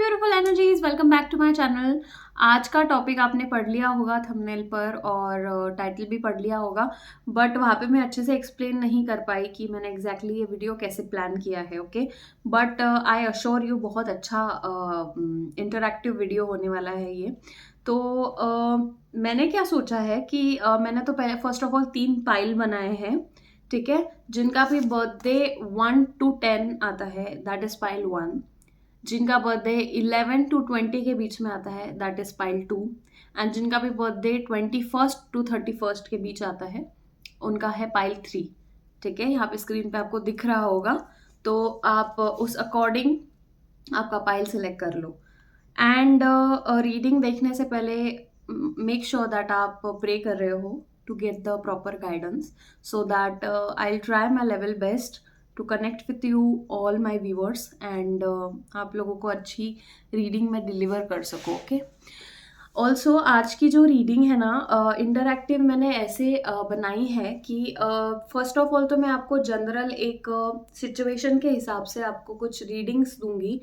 Beautiful energies, welcome back to my channel. आज का topic आपने पढ़ लिया होगा थंबनेल पर और टाइटल भी पढ़ लिया होगा, बट वहाँ पे मैं अच्छे से एक्सप्लेन नहीं कर पाई कि मैंने एग्जैक्टली ये वीडियो कैसे प्लान किया है। Okay, but I assure you बहुत अच्छा इंटरैक्टिव वीडियो होने वाला है ये। तो मैंने क्या सोचा है कि मैंने तो पहले फर्स्ट ऑफ ऑल 3 पाइल बनाए हैं, ठीक है, जिनका भी बर्थडे 1 to 10 आता है, दैट इज पाइल 1। जिनका बर्थडे 11 to 20 के बीच में आता है, दैट इज पाइल 2। एंड जिनका भी बर्थडे 21st to 31st के बीच आता है, उनका है पाइल 3। ठीक है, यहाँ पे स्क्रीन पे आपको दिख रहा होगा, तो आप उस अकॉर्डिंग आपका पाइल सिलेक्ट कर लो। एंड रीडिंग देखने से पहले मेक श्योर दैट आप प्रे कर रहे हो to get the proper guidance, so that I will try my level best to connect with you all my viewers and आप लोगों को अच्छी रीडिंग में डिलीवर कर सको। ओके, ऑल्सो आज की जो रीडिंग है ना, इंटरैक्टिव मैंने ऐसे बनाई है कि फर्स्ट ऑफ ऑल तो मैं आपको जनरल एक सिचुएशन के हिसाब से आपको कुछ रीडिंग्स दूंगी।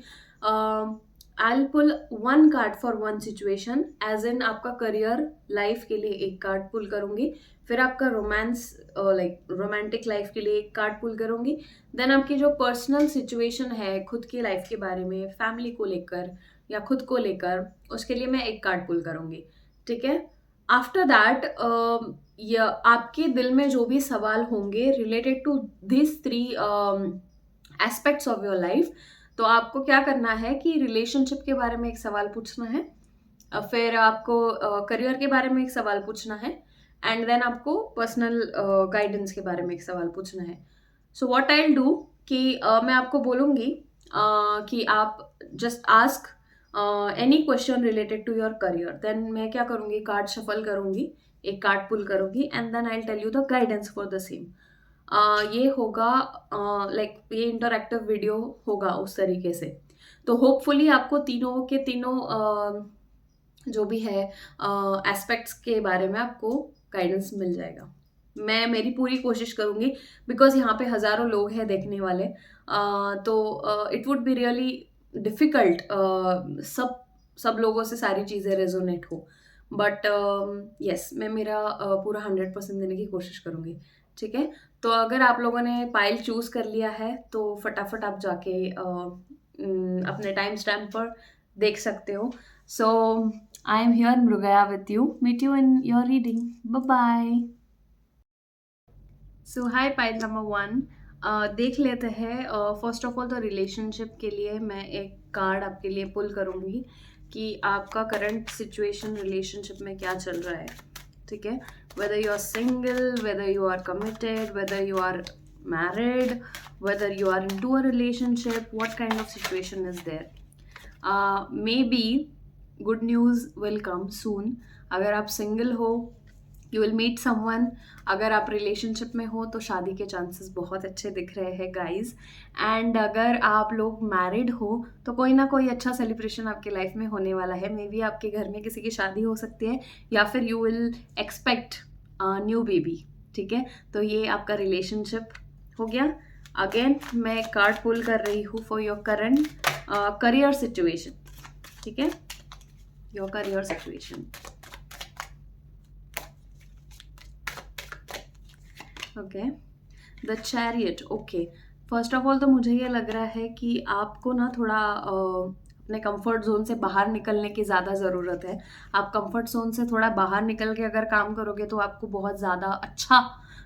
I pull 1 card for 1 situation, as in आपका करियर लाइफ के लिए एक कार्ड पुल करूंगी, फिर आपका रोमांस लाइक रोमांटिक लाइफ के लिए एक कार्ड पुल करूंगी, देन आपकी जो पर्सनल सिचुएशन है खुद की लाइफ के बारे में, फैमिली को लेकर या खुद को लेकर, उसके लिए मैं एक कार्ड पुल करूंगी। ठीक है, आफ्टर दैट आपके दिल में जो भी सवाल होंगे related to this 3 aspects of your life, तो आपको क्या करना है कि रिलेशनशिप के बारे में एक सवाल पूछना है, फिर आपको करियर के बारे में एक सवाल पूछना है, एंड देन आपको पर्सनल गाइडेंस के बारे में एक सवाल पूछना है। So what I will do कि मैं आपको बोलूँगी कि आप just ask any question related to your career, then मैं क्या करूँगी, कार्ड शफल करूँगी, एक कार्ड पुल करूँगी, and then I will tell you the guidance for the same. ये होगा लाइक ये इंटरैक्टिव वीडियो होगा उस तरीके से। तो होपफुली आपको तीनों के तीनों जो भी है एस्पेक्ट्स के बारे में आपको गाइडेंस मिल जाएगा। मैं मेरी पूरी कोशिश करूँगी, बिकॉज यहाँ पे हज़ारों लोग हैं देखने वाले, तो it would be really difficult सब लोगों से सारी चीज़ें रेजोनेट हो, बट यस मैं मेरा पूरा 100% देने की कोशिश करूँगी। ठीक है, तो अगर आप लोगों ने पाइल चूज़ कर लिया है तो फटाफट आप जाके अपने टाइम स्टैम्प पर देख सकते हो। So I am here Mrigaya with you, meet you in your reading, bye bye. So hi pile number 1, देख लेते हैं। फर्स्ट ऑफ ऑल तो रिलेशनशिप के लिए मैं एक कार्ड आपके लिए पुल करूँगी कि आपका करंट सिचुएशन रिलेशनशिप में क्या चल रहा है। ठीक है, whether you are single, whether you are committed, whether you are married, whether you are into a relationship, what kind of situation is there. Maybe good news will come soon. अगर आप single हो, you will meet someone. अगर आप relationship में हो तो शादी के चांसेस बहुत अच्छे दिख रहे हैं गाइज। एंड अगर आप लोग मैरिड हो तो कोई ना कोई अच्छा सेलिब्रेशन आपके लाइफ में होने वाला है। मे बी आपके घर में किसी की शादी हो सकती है, या फिर you will expect new baby. ठीक है, तो ये आपका रिलेशनशिप हो गया। अगेन मैं कार्ड पुल कर रही हूँ for your current career situation. ठीक है, your career situation. Okay, the chariot. Okay, first of all तो मुझे ये लग रहा है कि आपको ना थोड़ा अपने कंफर्ट जोन से बाहर निकलने की ज़्यादा ज़रूरत है। आप कंफर्ट जोन से थोड़ा बाहर निकल के अगर काम करोगे तो आपको बहुत ज़्यादा अच्छा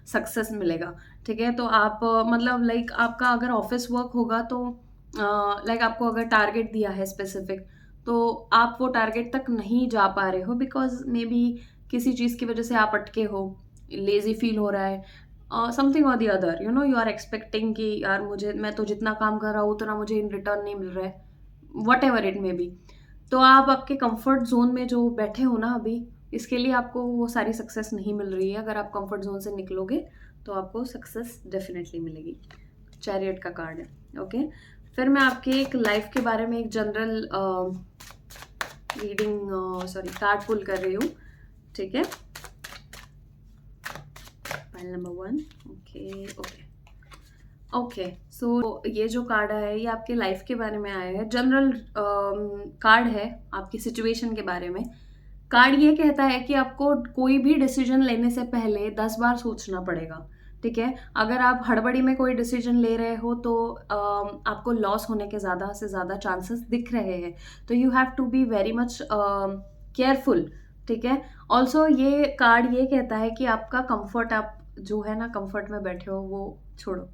सक्सेस मिलेगा। ठीक है, तो आप मतलब लाइक आपका अगर ऑफिस वर्क होगा तो लाइक आपको अगर टारगेट दिया है स्पेसिफिक, तो आप वो टारगेट तक नहीं जा पा रहे हो, बिकॉज मे बी किसी चीज़ की वजह से आप अटके हो, लेजी फील हो रहा है, समथिंग और the other, you know, you are expecting कि यार मैं तो जितना काम कर रहा हूँ उतना मुझे इन रिटर्न नहीं मिल रहा है, what ever it may be. तो आप आपके कंफर्ट जोन में जो बैठे हो ना अभी, इसके लिए आपको वो सारी सक्सेस नहीं मिल रही है। अगर आप कंफर्ट जोन से निकलोगे तो आपको सक्सेस डेफिनेटली मिलेगी। चैरियट का कार्ड है। ओके, फिर मैं आपके एक लाइफ के बारे में एक जनरल कार्ड पुल कर रही हूँ। ठीक है, पाइल नंबर 1। ओके, ओके, सो ये जो कार्ड आया है ये आपके लाइफ के बारे में आया है, जनरल कार्ड है आपकी सिचुएशन के बारे में। कार्ड ये कहता है कि आपको कोई भी डिसीजन लेने से पहले 10 बार सोचना पड़ेगा। ठीक है, अगर आप हड़बड़ी में कोई डिसीजन ले रहे हो तो आपको लॉस होने के ज़्यादा से ज़्यादा चांसेस दिख रहे हैं। तो you have to be very much careful. ठीक है, ऑल्सो ये कार्ड ये कहता है कि आपका कंफर्ट, आप जो है ना कंफर्ट में बैठे हो वो छोड़ो,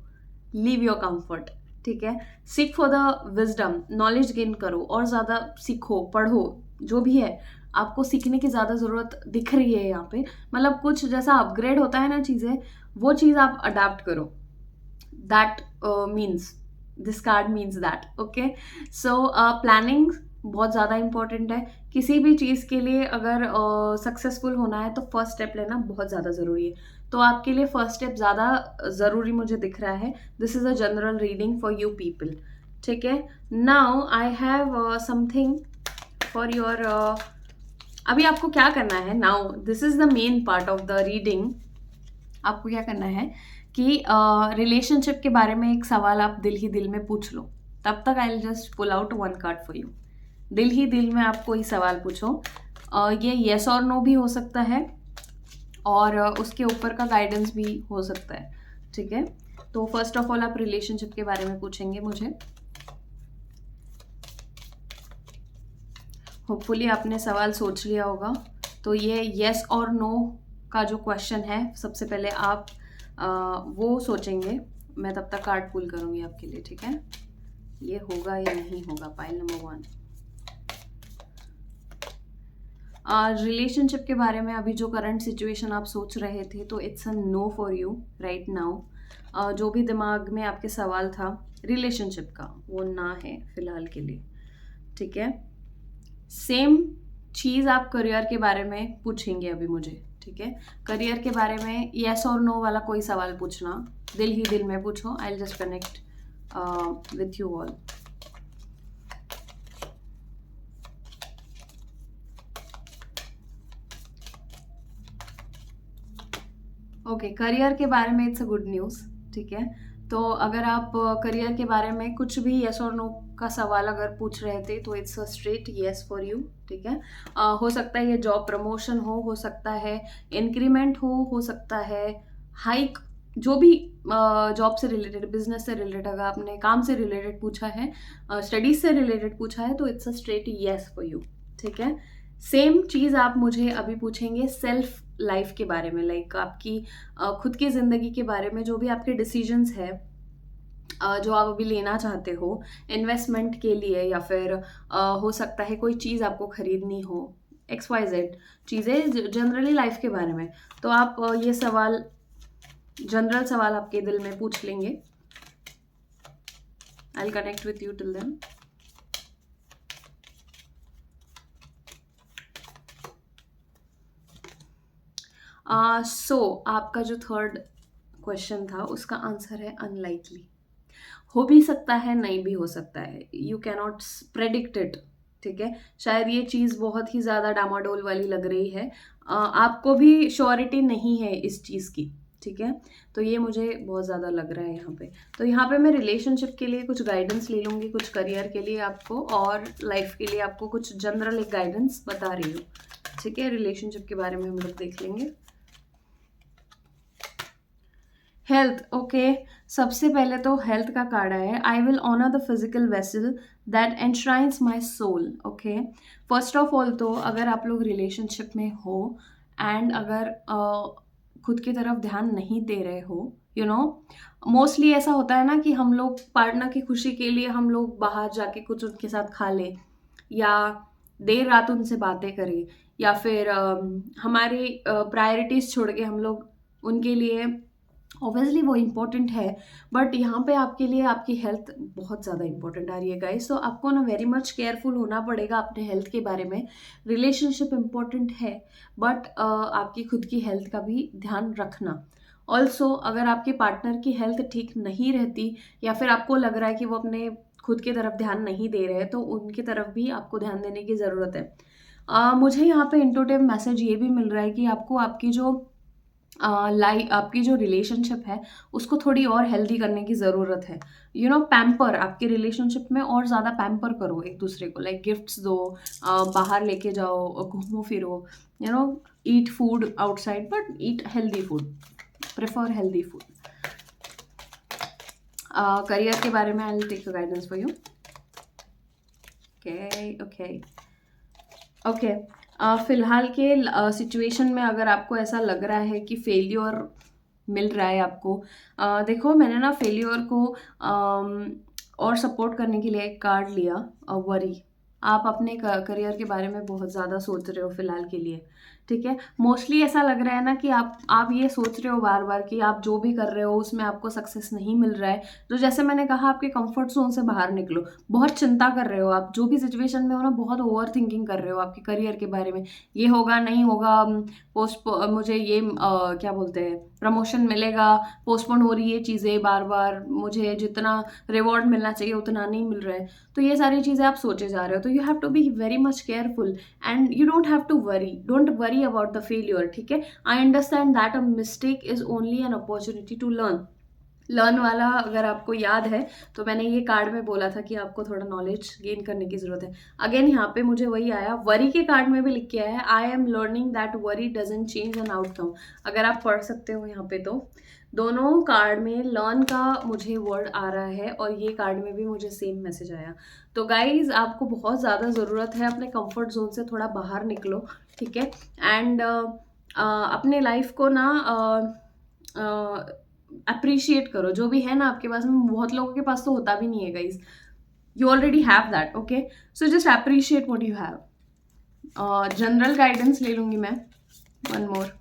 लीव योर कंफर्ट। ठीक है, seek for the wisdom, knowledge gain करो और ज़्यादा सीखो, पढ़ो, जो भी है आपको सीखने की ज़्यादा ज़रूरत दिख रही है यहाँ पे। मतलब कुछ जैसा अपग्रेड होता है ना चीज़ें, वो चीज़ आप अडाप्ट करो। That means, this card means that. Okay, so planning बहुत ज़्यादा इंपॉर्टेंट है। किसी भी चीज़ के लिए अगर सक्सेसफुल होना है तो फर्स्ट स्टेप लेना बहुत ज़्यादा ज़रूरी है। तो आपके लिए फर्स्ट स्टेप ज़्यादा ज़रूरी मुझे दिख रहा है। This is a general reading for you people. ठीक है, now I have something for your. अभी आपको क्या करना है, now this is the main part of the reading. आपको क्या करना है कि रिलेशनशिप के बारे में एक सवाल आप दिल ही दिल में पूछ लो। तब तक I will just pull out one card for you. दिल ही दिल में आप कोई सवाल पूछो। ये येस और नो भी हो सकता है और उसके ऊपर का गाइडेंस भी हो सकता है। ठीक है, तो फर्स्ट ऑफ ऑल आप रिलेशनशिप के बारे में पूछेंगे मुझे। होपफुली आपने सवाल सोच लिया होगा। तो ये येस और नो का जो क्वेश्चन है, सबसे पहले आप वो सोचेंगे। मैं तब तक कार्ड पुल करूँगी आपके लिए। ठीक है, ये होगा या नहीं होगा, पाइल नंबर 1। रिलेशनशिप के बारे में अभी जो करंट सिचुएशन आप सोच रहे थे, तो it's a no for you right now. जो भी दिमाग में आपके सवाल था रिलेशनशिप का, वो ना है फिलहाल के लिए। ठीक है, सेम चीज़ आप करियर के बारे में पूछेंगे अभी मुझे। ठीक है, करियर के बारे में येस और नो वाला कोई सवाल पूछना, दिल ही दिल में पूछो। आई will just connect with you all. Okay, career के बारे में इट्स अ गुड न्यूज़। ठीक है, तो अगर आप करियर के बारे में कुछ भी येस और नो का सवाल अगर पूछ रहे थे तो it's a straight yes for you. ठीक है, हो सकता है ये जॉब प्रमोशन हो सकता है इंक्रीमेंट हो सकता है हाइक, जो भी जॉब से रिलेटेड, बिजनेस से रिलेटेड, अगर आपने काम से रिलेटेड पूछा है, स्टडीज से रिलेटेड पूछा है, तो it's a straight yes for you. ठीक है, सेम चीज़ आप मुझे अभी पूछेंगे सेल्फ लाइफ के बारे में, लाइक आपकी खुद की ज़िंदगी के बारे में, जो भी आपके डिसीजंस है जो आप अभी लेना चाहते हो इन्वेस्टमेंट के लिए, या फिर हो सकता है कोई चीज़ आपको खरीदनी हो, XYZ चीज़ें जनरली लाइफ के बारे में। तो आप ये सवाल, जनरल सवाल आपके दिल में पूछ लेंगे। I will connect with you till then. So आपका जो थर्ड क्वेश्चन था उसका आंसर है अनलाइकली। हो भी सकता है, नहीं भी हो सकता है, यू कैनॉट प्रेडिक्ट इट। ठीक है, शायद ये चीज़ बहुत ही ज़्यादा डामाडोल वाली लग रही है, आपको भी श्योरिटी नहीं है इस चीज़ की। ठीक है, तो ये मुझे बहुत ज़्यादा लग रहा है यहाँ पे। तो यहाँ पे मैं रिलेशनशिप के लिए कुछ गाइडेंस ले लूँगी, कुछ करियर के लिए आपको, और लाइफ के लिए आपको कुछ जनरल एक गाइडेंस बता रही हूँ। ठीक है, रिलेशनशिप के बारे में हम लोग देख लेंगे। हेल्थ, ओके, सबसे पहले तो हेल्थ का कार्ड है। I will honour the physical vessel that enshrines my soul. Okay, first of all तो अगर आप लोग रिलेशनशिप में हो एंड अगर खुद की तरफ ध्यान नहीं दे रहे हो, यू नो, मोस्टली ऐसा होता है ना कि हम लोग पार्टनर की खुशी के लिए हम लोग बाहर जाके कुछ उनके साथ खा लें, या देर रात उनसे बातें करें, या फिर हमारी प्रायोरिटीज़ छोड़ के हम लोग उनके लिए, ऑब्वियसली वो इम्पोर्टेंट है, बट यहाँ पे आपके लिए आपकी हेल्थ बहुत ज़्यादा इंपॉर्टेंट आ रही है गाइस। तो आपको ना वेरी मच केयरफुल होना पड़ेगा अपने हेल्थ के बारे में। रिलेशनशिप इम्पॉर्टेंट है, बट आपकी खुद की हेल्थ का भी ध्यान रखना। ऑल्सो अगर आपके पार्टनर की हेल्थ ठीक नहीं रहती, या फिर आपको लग रहा है कि वो अपने खुद की तरफ ध्यान नहीं दे रहे, तो उनकी तरफ भी आपको ध्यान देने की ज़रूरत है। मुझे यहाँ पे इंटूटिव मैसेज ये भी मिल रहा है कि आपको आपकी जो लाइक आपकी जो रिलेशनशिप है उसको थोड़ी और हेल्दी करने की ज़रूरत है। पैम्पर आपके रिलेशनशिप में और ज़्यादा पैम्पर करो एक दूसरे को, लाइक गिफ्ट्स दो, बाहर लेके जाओ, घूमो फिरो, you know eat food outside but eat healthy food, prefer healthy food. Career के बारे में I will take guidance for you. Okay okay okay. फिलहाल के सिचुएशन में अगर आपको ऐसा लग रहा है कि फेलियर मिल रहा है आपको, देखो मैंने ना फेलियर को और सपोर्ट करने के लिए एक कार्ड लिया, वरी। आप अपने करियर के बारे में बहुत ज़्यादा सोच रहे हो फिलहाल के लिए, ठीक है। मोस्टली ऐसा लग रहा है ना कि आप ये सोच रहे हो बार बार कि आप जो भी कर रहे हो उसमें आपको सक्सेस नहीं मिल रहा है। तो जैसे मैंने कहा, आपके कंफर्ट जोन से बाहर निकलो। बहुत चिंता कर रहे हो आप, जो भी सिचुएशन में हो ना, बहुत ओवर थिंकिंग कर रहे हो आपके करियर के बारे में। ये होगा नहीं होगा, पोस्ट मुझे ये क्या बोलते हैं, प्रमोशन मिलेगा, पोस्टपोन हो रही है चीज़ें बार बार, मुझे जितना रिवॉर्ड मिलना चाहिए उतना नहीं मिल रहा है। तो ये सारी चीज़ें आप सोचे जा रहे हो, तो you have to be very much careful and you don't worry about the failure, ठीक है। I understand that a mistake is only an opportunity to learn वाला अगर आपको याद है, तो मैंने ये कार्ड में बोला था कि आपको थोड़ा नॉलेज गेन करने की ज़रूरत है। अगेन यहाँ पे मुझे वही आया, वरी के कार्ड में भी लिख के आया है, I am learning that worry doesn't change an outcome. अगर आप पढ़ सकते हो यहाँ पे, तो दोनों कार्ड में लर्न का मुझे वर्ड आ रहा है और ये कार्ड में भी मुझे सेम मैसेज आया। तो गाइज, आपको बहुत ज़्यादा ज़रूरत है अपने कंफर्ट जोन से थोड़ा बाहर निकलो, ठीक है। एंड अपने लाइफ को ना अप्रिशिएट करो, जो भी है ना आपके पास में। बहुत लोगों के पास तो होता भी नहीं है guys, you already have that, okay. So just appreciate what you have. General guidance ले लूंगी मैं, one more.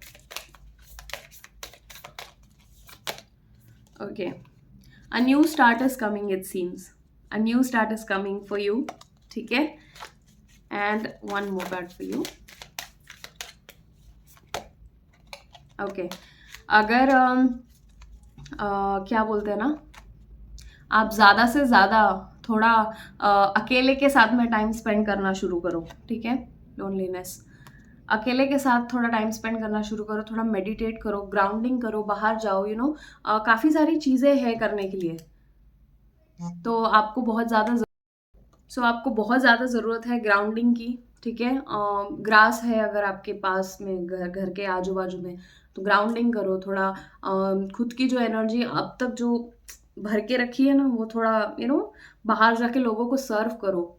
Okay, a new start is coming, it seems a new start is coming for you, ठीक है। And one more card for you. Okay, अगर क्या बोलते हैं ना, आप ज़्यादा से ज़्यादा थोड़ा अकेले के साथ में टाइम स्पेंड करना शुरू करो, ठीक है। लोनलीनेस, अकेले के साथ थोड़ा टाइम स्पेंड करना शुरू करो, थोड़ा मेडिटेट करो, ग्राउंडिंग करो, बाहर जाओ, काफ़ी सारी चीज़ें हैं करने के लिए। तो आपको बहुत ज़्यादा ज़रूरत है ग्राउंडिंग की, ठीक है। ग्रास है अगर आपके पास में, घर के आजू बाजू में, तो ग्राउंडिंग करो थोड़ा। खुद की जो एनर्जी अब तक जो भर के रखी है ना, वो थोड़ा बाहर जाके लोगों को सर्व करो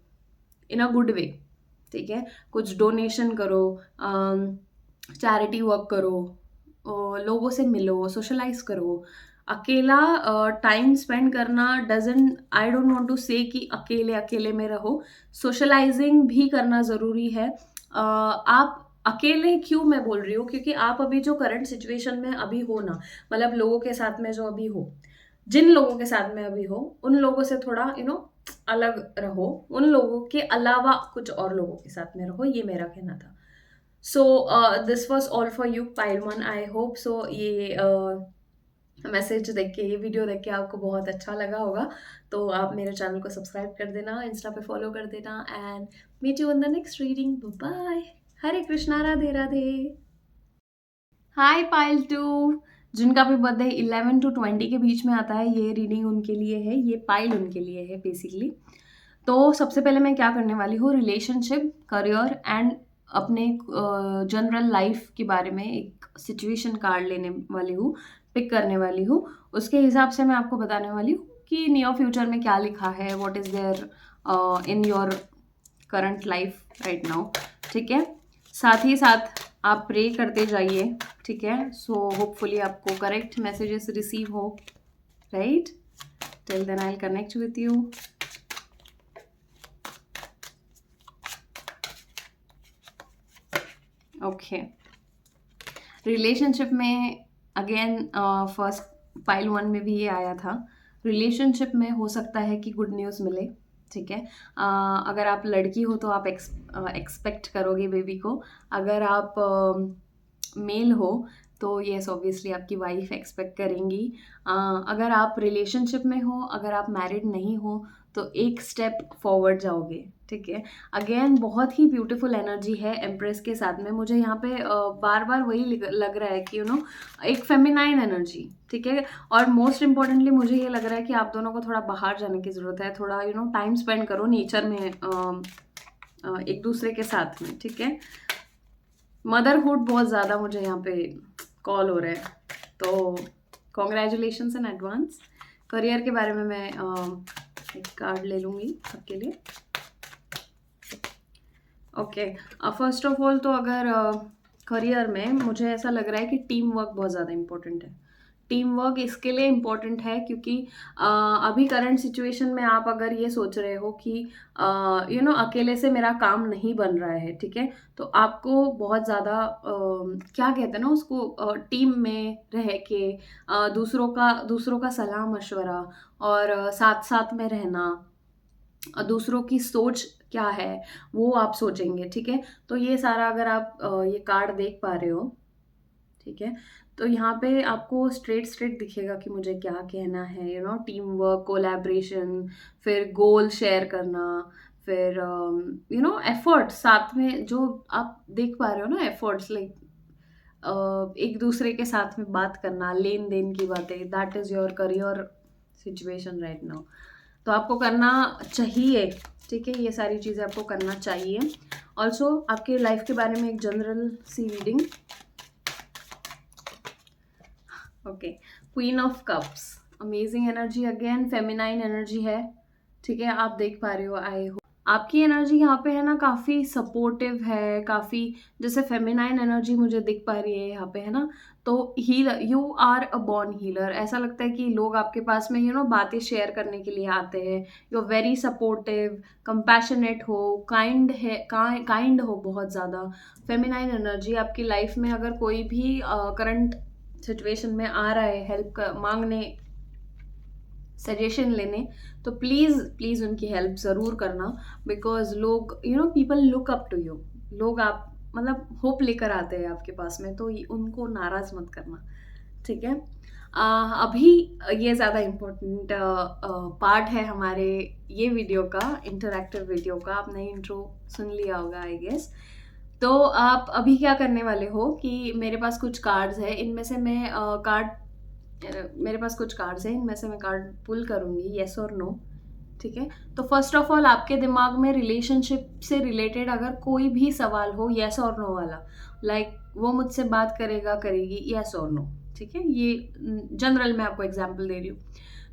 इन अ गुड वे, ठीक है। कुछ डोनेशन करो, चैरिटी वर्क करो, लोगों से मिलो, सोशलाइज करो। अकेला टाइम स्पेंड करना doesn't, I don't want to say कि अकेले अकेले में रहो, सोशलाइजिंग भी करना ज़रूरी है। आप अकेले क्यों मैं बोल रही हूँ, क्योंकि आप अभी जो करंट सिचुएशन में अभी हो ना, मतलब लोगों के साथ में जो अभी हो, जिन लोगों के साथ में अभी हो, उन लोगों से थोड़ा अलग रहो, उन लोगों के अलावा कुछ और लोगों के साथ में रहो, ये मेरा कहना था। सो this was all for you pile one, I hope so ये मैसेज देख के, ये वीडियो देख के आपको बहुत अच्छा लगा होगा। तो आप मेरे चैनल को सब्सक्राइब कर देना, इंस्टा पे फॉलो कर देना, and meet you in the next reading. Bye, Hare Krishna, Radhe Radhe. Hi pile two, जिनका भी बर्थडे 11 to 20 के बीच में आता है, ये रीडिंग उनके लिए है, ये पाइल उनके लिए है बेसिकली। तो सबसे पहले मैं क्या करने वाली हूँ, रिलेशनशिप, करियर एंड अपने जनरल लाइफ के बारे में एक सिचुएशन कार्ड लेने वाली हूँ, पिक करने वाली हूँ। उसके हिसाब से मैं आपको बताने वाली हूँ कि नियर फ्यूचर में क्या लिखा है, what is there in your current life right now, ठीक है। साथ ही साथ आप प्रे करते जाइए, ठीक है। सो होपफुली आपको करेक्ट मैसेजेस रिसीव हो, right. Till then I will connect with you. Okay, relationship में अगेन फर्स्ट पाइल वन में भी ये आया था। रिलेशनशिप में हो सकता है कि गुड न्यूज़ मिले, ठीक है। अगर आप लड़की हो तो आप एक्सपेक्ट करोगे बेबी को, अगर आप मेल हो तो येस ऑब्वियसली आपकी वाइफ एक्सपेक्ट करेंगी। अगर आप रिलेशनशिप में हो, अगर आप मैरिड नहीं हो, तो एक स्टेप फॉरवर्ड जाओगे, ठीक है। अगेन बहुत ही ब्यूटीफुल एनर्जी है एम्प्रेस के साथ में। मुझे यहाँ पे बार बार वही लग रहा है कि एक फेमिनाइन एनर्जी, ठीक है। और मोस्ट इम्पॉर्टेंटली मुझे ये लग रहा है कि आप दोनों को थोड़ा बाहर जाने की ज़रूरत है, थोड़ा टाइम स्पेंड करो नेचर में, एक दूसरे के साथ में, ठीक है। मदरहुड बहुत ज़्यादा मुझे यहाँ पे कॉल हो रहा है, तो कॉन्ग्रेचुलेशंस इन एडवांस। करियर के बारे में मैं एक कार्ड ले लूँगी सबके लिए। ओके, फर्स्ट ऑफ ऑल तो अगर करियर में मुझे ऐसा लग रहा है कि टीम वर्क बहुत ज़्यादा इम्पोर्टेंट है। टीम वर्क इसके लिए इम्पोर्टेंट है क्योंकि अभी करंट सिचुएशन में आप अगर ये सोच रहे हो कि अकेले से मेरा काम नहीं बन रहा है, ठीक है, तो आपको बहुत ज़्यादा क्या कहते हैं ना उसको, टीम में रह के दूसरों का सलाह मशवरा और साथ साथ में रहना, दूसरों की सोच क्या है वो आप सोचेंगे, ठीक है। तो ये सारा अगर आप ये कार्ड देख पा रहे हो, ठीक है, तो यहाँ पे आपको स्ट्रेट दिखेगा कि मुझे क्या कहना है। टीम वर्क, कोलैबोरेशन, फिर गोल शेयर करना, फिर एफर्ट साथ में जो आप देख पा रहे हो ना, एफर्ट्स लाइक एक दूसरे के साथ में बात करना, लेन देन की बातें, that is your career situation right now. तो आपको करना चाहिए, ठीक है, ये सारी चीज़ें आपको करना चाहिए। ऑल्सो आपके लाइफ के बारे में एक जनरल सी रीडिंग। Okay, queen of cups, amazing energy, again feminine energy है, ठीक है। आप देख पा रहे हो, आई हो आपकी एनर्जी यहाँ पे है ना काफ़ी सपोर्टिव है, काफ़ी जैसे फेमिनाइन एनर्जी मुझे दिख पा रही है यहाँ पे, है ना। तो healer, you are a born healer. ऐसा लगता है कि लोग आपके पास में बातें शेयर करने के लिए आते हैं। You are very supportive, compassionate हो, काइंड है, काइंड हो बहुत ज़्यादा। फेमिनाइन एनर्जी आपकी लाइफ में अगर कोई भी करंट सिचुएशन में आ रहा है हेल्प मांगने, सजेशन लेने, तो प्लीज़ उनकी हेल्प ज़रूर करना। बिकॉज लोग people look up to you. लोग आप मतलब होप लेकर आते हैं आपके पास में, तो उनको नाराज़ मत करना, ठीक है। अभी ये ज़्यादा इम्पोर्टेंट पार्ट है हमारे ये वीडियो का, इंटरैक्टिव वीडियो का। आपने इंट्रो सुन लिया होगा आई गेस। तो आप अभी क्या करने वाले हो कि मेरे पास कुछ कार्ड्स है, इनमें से मैं मेरे पास कुछ कार्ड्स हैं, इनमें से मैं कार्ड पुल करूँगी, येस और नो, ठीक है। तो फर्स्ट ऑफ ऑल आपके दिमाग में रिलेशनशिप से रिलेटेड अगर कोई भी सवाल हो, येस और नो वाला, लाइक वो मुझसे बात करेगा, करेगी, येस और नो, ठीक है। ये जनरल मैं आपको एग्जांपल दे रही हूँ।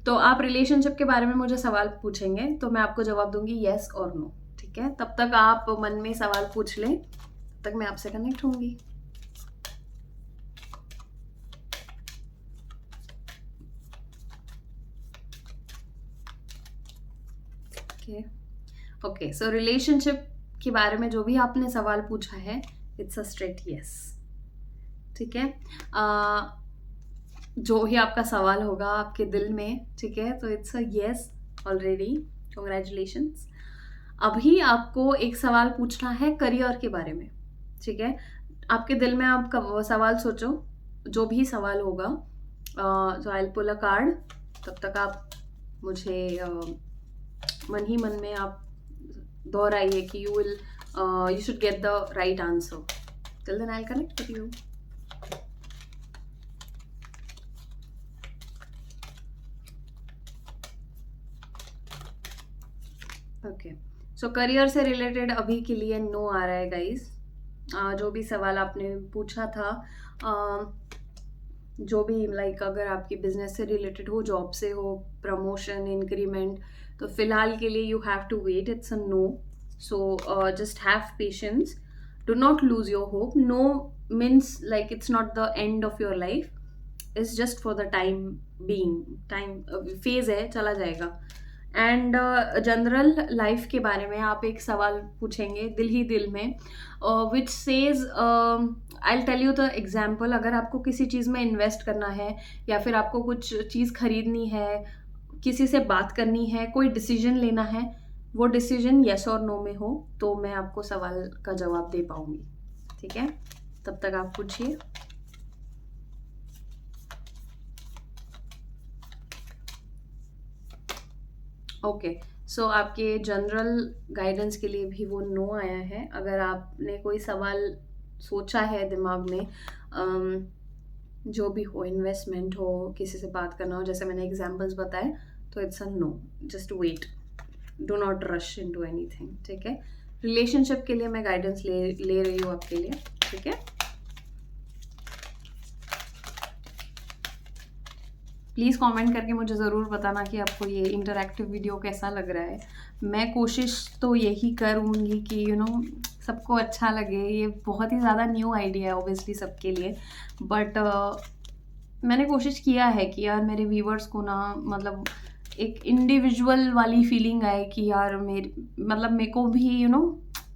तो आप रिलेशनशिप के बारे में मुझे सवाल पूछेंगे तो मैं आपको जवाब दूंगी येस और नो, ठीक है। तब तक आप मन में सवाल पूछ लें, तब तक मैं आपसे कनेक्ट होंगी। ओके, सो रिलेशनशिप के बारे में जो भी आपने सवाल पूछा है, इट्स अ स्ट्रेट यस, ठीक है। जो भी आपका सवाल होगा आपके दिल में, ठीक है, तो it's a yes already, congratulations. अभी आपको एक सवाल पूछना है करियर के बारे में, ठीक है। आपके दिल में आप सवाल सोचो, जो भी सवाल होगा, तो I will pull a card. तब तक आप मुझे मन ही मन में आप दोहराइए कि you should get the right answer. Till then I'll connect with you. Okay, so career से रिलेटेड अभी के लिए नो आ रहा है गाइस। जो भी सवाल आपने पूछा था, जो भी लाइक अगर आपकी बिजनेस से रिलेटेड हो, जॉब से हो, प्रमोशन, इंक्रीमेंट, तो फिलहाल के लिए you have to wait, it's a no. So just have patience, do not lose your hope. No means like it's not the end of your life, it's just for the time being, time phase है, चला जाएगा। And general life के बारे में आप एक सवाल पूछेंगे दिल ही दिल में, which says, I tell you the example. अगर आपको किसी चीज़ में इन्वेस्ट करना है या फिर आपको कुछ चीज़ खरीदनी है, किसी से बात करनी है, कोई डिसीजन लेना है, वो डिसीजन येस और नो में हो तो मैं आपको सवाल का जवाब दे पाऊंगी, ठीक है। तब तक आप पूछिए। ओके, सो आपके जनरल गाइडेंस के लिए भी वो नो आया है। अगर आपने कोई सवाल सोचा है दिमाग में, जो भी हो, इन्वेस्टमेंट हो, किसी से बात करना हो, जैसे मैंने एग्जांपल्स बताए, तो it's a no. Just wait, do not rush into anything, ठीक है। रिलेशनशिप के लिए मैं गाइडेंस ले रही हूँ आपके लिए, ठीक है। प्लीज़ कमेंट करके मुझे ज़रूर बताना कि आपको ये इंटरैक्टिव वीडियो कैसा लग रहा है। मैं कोशिश तो यही करूँगी कि सबको अच्छा लगे। ये बहुत ही ज़्यादा न्यू आइडिया है ऑब्वियसली सबके लिए, बट मैंने कोशिश किया है कि यार मेरे व्यूअर्स को ना, मतलब एक इंडिविजुअल वाली फीलिंग आए कि यार मेरे को भी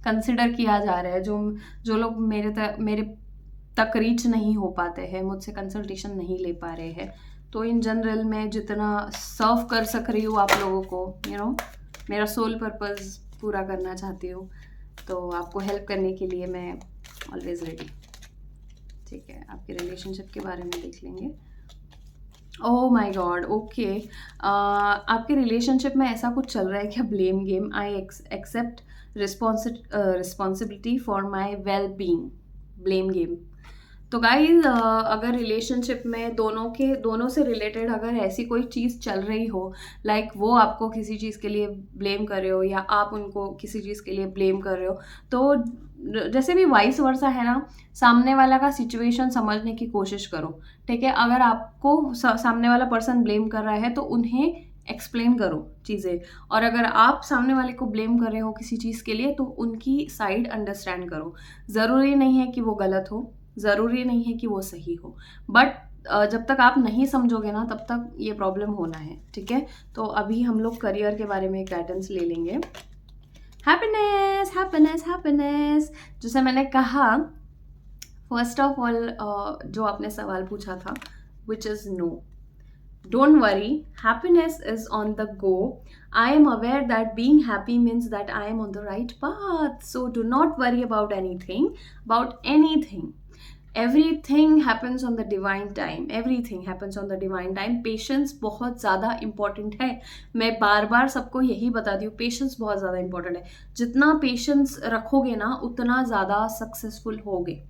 कंसिडर किया जा रहा है। जो जो लोग मेरे तक रीच नहीं हो पाते हैं, मुझसे कंसल्टेशन नहीं ले पा रहे हैं, तो इन जनरल मैं जितना सर्व कर सक रही हूँ आप लोगों को, मेरा सोल पर्पस पूरा करना चाहती हूँ, तो आपको हेल्प करने के लिए मैं ऑलवेज रेडी। ठीक है, आपके रिलेशनशिप के बारे में देख लेंगे। Oh my god, okay. आपके रिलेशनशिप में ऐसा कुछ चल रहा है क्या? Blame game, I accept responsibility for my well being, blame game. तो गाइज, अगर रिलेशनशिप में दोनों से रिलेटेड अगर ऐसी कोई चीज़ चल रही हो, लाइक वो आपको किसी चीज़ के लिए ब्लेम कर रहे हो या आप उनको किसी चीज़ के लिए ब्लेम कर रहे हो, तो जैसे भी वाइस वर्सा है ना, सामने वाला का सिचुएशन समझने की कोशिश करो, ठीक है। अगर आपको सामने वाला पर्सन ब्लेम कर रहा है तो उन्हें एक्सप्लेन करो चीज़ें, और अगर आप सामने वाले को ब्लेम कर रहे हो किसी चीज़ के लिए तो उनकी साइड अंडरस्टैंड करो। ज़रूरी नहीं है कि वो गलत हो, ज़रूरी नहीं है कि वो सही हो, बट जब तक आप नहीं समझोगे ना तब तक ये प्रॉब्लम होना है, ठीक है। तो अभी हम लोग करियर के बारे में गाइडेंस ले लेंगे। हैप्पीनेस, हैप्पीनेस, हैप्पीनेस, जैसे मैंने कहा, फर्स्ट ऑफ ऑल जो आपने सवाल पूछा था, which is no. Don't worry, happiness is on the go. I am aware that being happy means that I am on the right path. So do not worry about anything, Everything happens on the divine time. Everything happens on the divine time. Patience बहुत ज़्यादा important है। मैं बार बार सबको यही बताती हूँ, patience बहुत ज़्यादा important है। जितना patience रखोगे ना उतना ज़्यादा सक्सेसफुल होगे,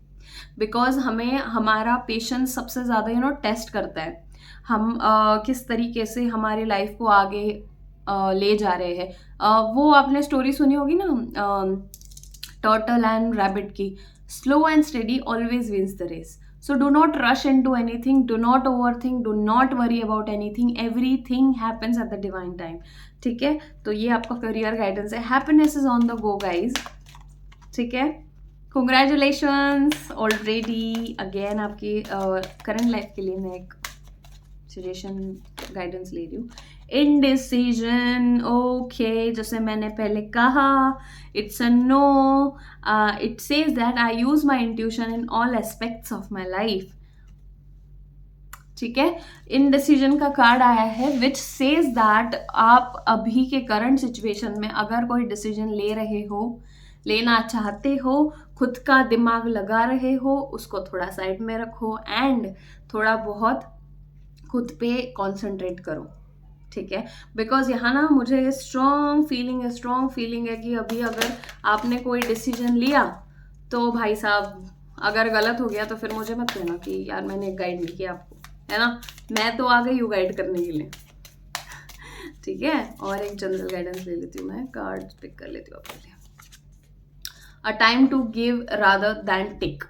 बिकॉज हमें हमारा पेशेंस सबसे ज़्यादा टेस्ट करता है। हम किस तरीके से हमारी लाइफ को आगे ले जा रहे हैं। वो आपने स्टोरी सुनी होगी ना, टर्टल एंड रैबिट की, slow and steady always wins the race. So do not rush into anything, do not overthink, do not worry about anything, everything happens at the divine time, ठीक है। तो ये आपका career guidance है। Happiness is on the go guys, ठीक है। Congratulations already. Again आपकी current life के लिए मैं एक सजेशन गाइडेंस ले रही हूँ। इनडिसीजन, ओके, जैसे मैंने पहले कहा, it's a no. It says that I use my intuition in all aspects of my life, ठीक है। इनडिसीजन का कार्ड आया है विच सेज दैट आप अभी के करंट सिचुएशन में अगर कोई डिसीजन ले रहे हो, लेना चाहते हो, खुद का दिमाग लगा रहे हो, उसको थोड़ा साइड में रखो एंड थोड़ा बहुत खुद पे कॉन्सेंट्रेट करो, ठीक है। बिकॉज यहाँ ना मुझे स्ट्रॉन्ग फीलिंग है कि अभी अगर आपने कोई डिसीजन लिया तो भाई साहब अगर गलत हो गया तो फिर मुझे मत कहना कि यार मैंने गाइड नहीं किया आपको, है ना। मैं तो आ गई हूँ गाइड करने के लिए, ठीक है। और एक जनरल गाइडेंस ले लेती हूँ, मैं कार्ड पिक कर लेती हूँ आपके लिए। A time to give rather than take,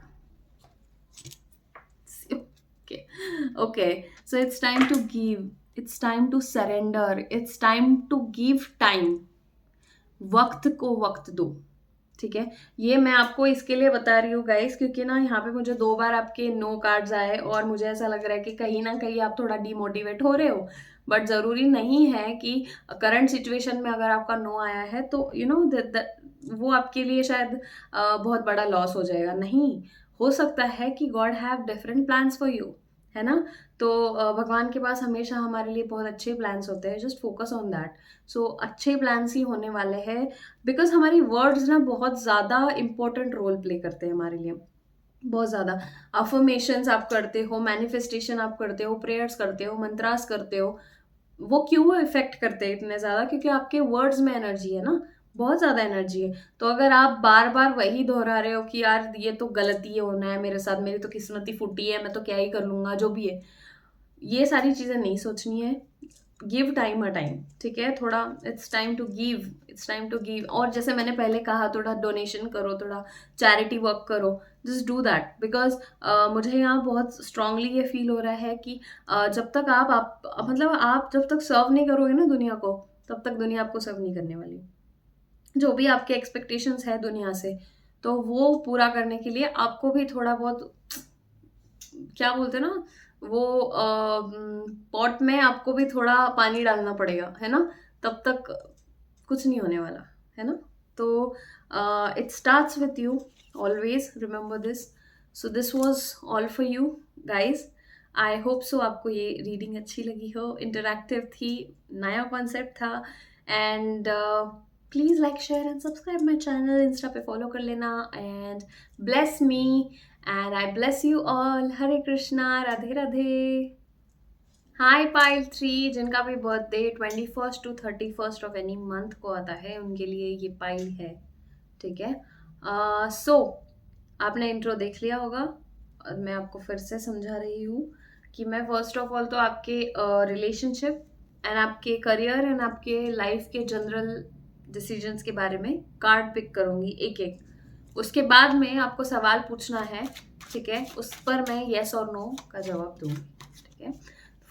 okay, so it's time to give, it's time to surrender, it's time to give time. वक्त को वक्त दो, ठीक है। ये मैं आपको इसके लिए बता रही हूँ गाइस, क्योंकि ना यहाँ पे मुझे 2 बार आपके नो कार्ड्स आए और मुझे ऐसा लग रहा है कि कहीं ना कहीं आप थोड़ा डिमोटिवेट हो रहे हो, बट ज़रूरी नहीं है कि करंट सिचुएशन में अगर आपका नो आया है तो वो आपके लिए शायद बहुत बड़ा लॉस हो जाएगा। नहीं, हो सकता है कि God have different plans for you, है ना। तो भगवान के पास हमेशा हमारे लिए बहुत अच्छे प्लान्स होते हैं, जस्ट फोकस ऑन दैट। सो अच्छे प्लान्स ही होने वाले हैं, बिकॉज हमारी वर्ड्स ना बहुत ज़्यादा इंपॉर्टेंट रोल प्ले करते हैं हमारे लिए, बहुत ज़्यादा। अफर्मेशंस आप करते हो, मैनिफेस्टेशन आप करते हो, प्रेयर्स करते हो, मंत्रास करते हो, वो क्यों इफ़ेक्ट करते हैं इतने ज़्यादा? क्योंकि आपके वर्ड्स में एनर्जी है ना, बहुत ज़्यादा एनर्जी है। तो अगर आप बार-बार वही दोहरा रहे हो कि यार ये तो गलत ही होना है मेरे साथ, मेरी तो किस्मत ही फूटी है, मैं तो क्या ही कर लूँगा, जो भी है। ये सारी चीज़ें नहीं सोचनी है। गिव टाइम अ टाइम, ठीक है? थोड़ा it's time to give, it's time to give. और जैसे मैंने पहले कहा, थोड़ा डोनेशन करो, थोड़ा चैरिटी वर्क करो, जस्ट डू दैट। बिकॉज़ मुझे यहाँ बहुत स्ट्रांगली ये फ़ील हो रहा है कि जब तक आप मतलब आप जब तक सर्व नहीं करोगे ना दुनिया को, तब तक दुनिया आपको सर्व नहीं करने वाली। जो भी आपके एक्सपेक्टेशंस है दुनिया से, तो वो पूरा करने के लिए आपको भी थोड़ा बहुत, क्या बोलते हैं ना, वो पॉट में आपको भी थोड़ा पानी डालना पड़ेगा, है ना? तब तक कुछ नहीं होने वाला, है ना? तो it starts with you, always remember this. So this was all for you guys. I hope so आपको ये रीडिंग अच्छी लगी हो, इंटरैक्टिव थी, नया कॉन्सेप्ट था। And please like share and subscribe my channel, insta पे फॉलो कर लेना। And bless me and I bless you all. Hare Krishna, Radhe Radhe. Hi pile three, जिनका भी birthday 21st to 31st of any month को आता है, उनके लिए ये पाइल है, ठीक है? सो आपने इंट्रो देख लिया होगा और मैं आपको फिर से समझा रही हूँ कि मैं फर्स्ट ऑफ ऑल तो आपके रिलेशनशिप एंड आपके करियर एंड आपके लाइफ के जनरल डिसीजंस के बारे में कार्ड पिक करूँगी एक एक। उसके बाद में आपको सवाल पूछना है, ठीक है? उस पर मैं येस और नो का जवाब दूँगी, ठीक है?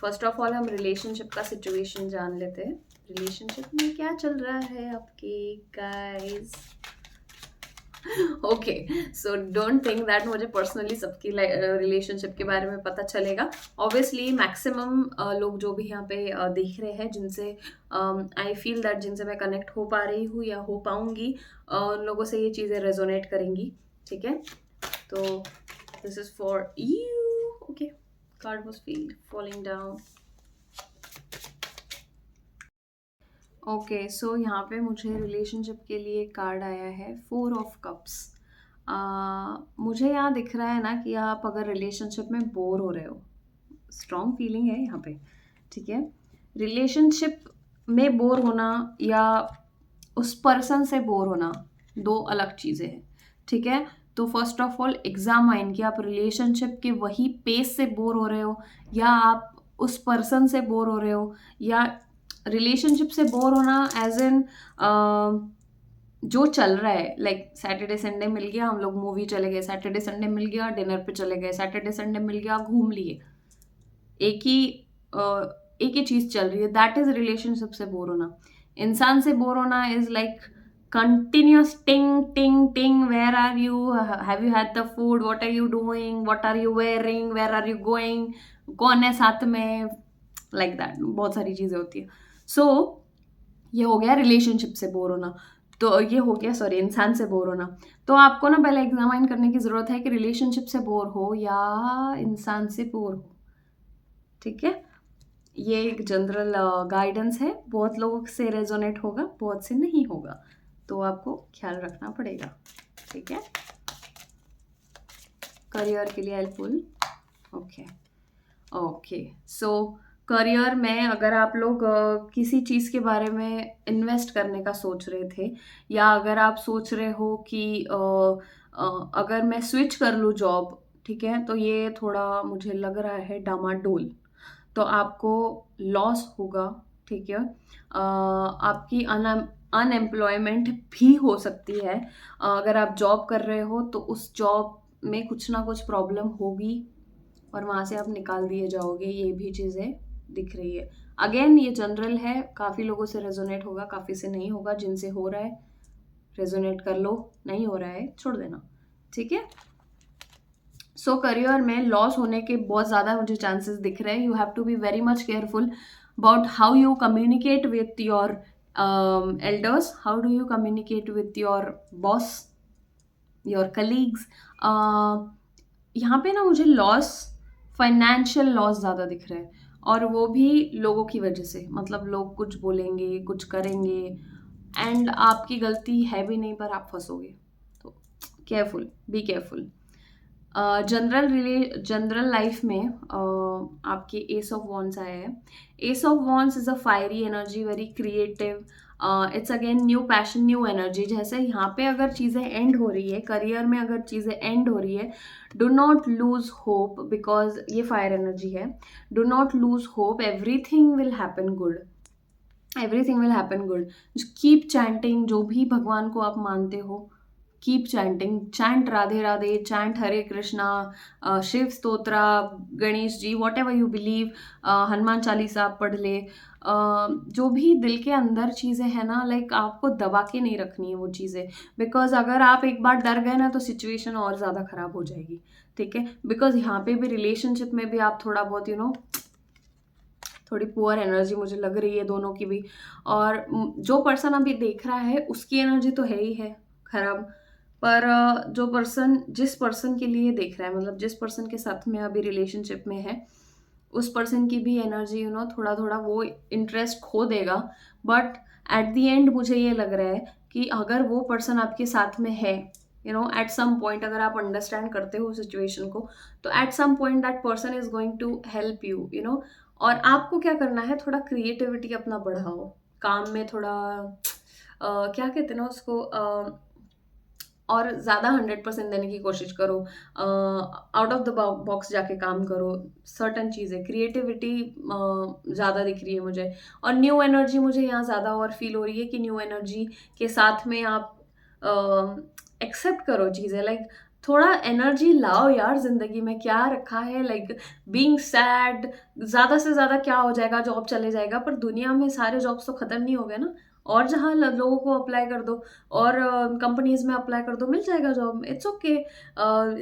फर्स्ट ऑफ ऑल हम रिलेशनशिप का सिचुएशन जान लेते हैं। रिलेशनशिप में क्या चल रहा है आपके guys? Okay, so don't think that मुझे पर्सनली सबकी रिलेशनशिप के बारे में पता चलेगा। ऑब्वियसली मैक्सिमम लोग जो भी यहाँ पे देख रहे हैं, जिनसे आई फील दैट जिनसे मैं कनेक्ट हो पा रही हूँ या हो पाऊंगी, उन लोगों से ये चीज़ें रेजोनेट करेंगी, ठीक है? तो this is for you. Okay, card was falling down. Okay, so यहाँ पे मुझे रिलेशनशिप के लिए कार्ड आया है 4 ऑफ कप्स। मुझे यहाँ दिख रहा है ना कि आप अगर रिलेशनशिप में बोर हो रहे हो, स्ट्रॉन्ग फीलिंग है यहाँ पे, ठीक है? रिलेशनशिप में बोर होना या उस पर्सन से बोर होना, दो अलग चीज़ें हैं, ठीक है? तो फर्स्ट ऑफ ऑल एग्जामाइन कि आप रिलेशनशिप के वही पेस से बोर हो रहे हो, या आप उस पर्सन से बोर हो रहे हो, या रिलेशनशिप से बोर होना एज इन जो चल रहा है, लाइक सैटरडे संडे मिल गया, हम लोग मूवी चले गए, सैटरडे संडे मिल गया, डिनर पे चले गए, सैटरडे संडे मिल गया, घूम लिए, एक ही एक ही चीज चल रही है, दैट इज रिलेशनशिप से बोर होना। इंसान से बोर होना इज लाइक कंटिन्यूस टिंग टिंग टिंग, where are you, have you had the food, what are you doing, what are you wearing, where are you going, कौन है साथ में, लाइक दैट बहुत सारी चीजें होती है। सो ये हो गया रिलेशनशिप से बोर होना। तो ये हो गया, सॉरी, इंसान से बोर होना। तो आपको ना पहले एग्जामाइन करने की ज़रूरत है कि रिलेशनशिप से बोर हो या इंसान से बोर हो, ठीक है? ये एक जनरल गाइडेंस है, बहुत लोगों से रेजोनेट होगा, बहुत से नहीं होगा, तो आपको ख्याल रखना पड़ेगा, ठीक है? करियर के लिए हेल्पफुल। ओके ओके, सो करियर में अगर आप लोग किसी चीज़ के बारे में इन्वेस्ट करने का सोच रहे थे, या अगर आप सोच रहे हो कि अगर मैं स्विच कर लूँ जॉब, ठीक है, तो ये थोड़ा मुझे लग रहा है डामाडोल, तो आपको लॉस होगा, ठीक है? आपकी अनएम्प्लॉयमेंट भी हो सकती है। अगर आप जॉब कर रहे हो तो उस जॉब में कुछ ना कुछ प्रॉब्लम होगी और वहाँ से आप निकाल दिए जाओगे, ये भी चीज़ें दिख रही है। अगेन ये जनरल है, काफ़ी लोगों से रेजोनेट होगा, काफ़ी से नहीं होगा। जिनसे हो रहा है रेजोनेट कर लो, नहीं हो रहा है छोड़ देना, ठीक है? सो करियर में लॉस होने के बहुत ज़्यादा मुझे चांसेस दिख रहे हैं। You have to be very much careful about how you communicate with your elders, how do you communicate with your boss, your colleagues. यहाँ पे ना मुझे लॉस, फाइनेंशियल लॉस ज़्यादा दिख रहा है, और वो भी लोगों की वजह से, मतलब लोग कुछ बोलेंगे, कुछ करेंगे, एंड आपकी गलती है भी नहीं पर आप फंसोगे, तो careful, be careful. General life में आपके एस ऑफ वॉन्ड्स आया है. S of wands is a fiery energy, very creative. It's again new passion, new energy. जैसे यहाँ पे अगर चीज़ें एंड हो रही है, करियर में अगर चीज़ें एंड हो रही है, do not lose hope, because ये फायर एनर्जी है. Do not lose hope, everything will happen good. Everything will happen good. Keep chanting, जो भी भगवान को आप मानते हो, keep chanting. Chant Radhe Radhe, chant Hare Krishna, Shiv Stotra, Ganesh ji, whatever you believe. Hanuman Chalisa आप पढ़ ले. जो भी दिल के अंदर चीज़ें हैं ना, लाइक आपको दबा के नहीं रखनी है वो चीज़ें. बिकॉज अगर आप एक बार डर गए ना, तो सिचुएशन और ज़्यादा ख़राब हो जाएगी. ठीक है. बिकॉज यहाँ पे भी रिलेशनशिप में भी आप थोड़ा बहुत थोड़ी पुअर एनर्जी मुझे लग रही है दोनों की भी. और जो पर्सन अभी देख रहा है उसकी एनर्जी तो है ही है खराब. पर जो पर्सन, जिस पर्सन के लिए देख रहा है, मतलब जिस पर्सन के साथ में अभी रिलेशनशिप में है, उस पर्सन की भी एनर्जी थोड़ा थोड़ा वो इंटरेस्ट खो देगा. बट एट द एंड मुझे ये लग रहा है कि अगर वो पर्सन आपके साथ में है, एट सम पॉइंट, अगर आप अंडरस्टैंड करते हो सिचुएशन को, तो at some point that person is going to help you. और आपको क्या करना है, थोड़ा क्रिएटिविटी अपना बढ़ाओ, काम में थोड़ा क्या कहते हैं ना उसको, और ज़्यादा 100% देने की कोशिश करो. आउट ऑफ द बॉक्स जाके काम करो. सर्टन चीज़ें, क्रिएटिविटी ज़्यादा दिख रही है मुझे. और न्यू एनर्जी मुझे यहाँ ज़्यादा और फील हो रही है कि न्यू एनर्जी के साथ में आप एक्सेप्ट करो चीज़ें. लाइक थोड़ा एनर्जी लाओ यार जिंदगी में. क्या रखा है, लाइक बीइंग सैड, ज़्यादा से ज़्यादा क्या हो जाएगा, जॉब चले जाएगा. पर दुनिया में सारे जॉब्स तो ख़त्म नहीं हो गए ना. और जहाँ लोगों को अप्लाई कर दो, और कंपनीज में अप्लाई कर दो, मिल जाएगा job. It's okay.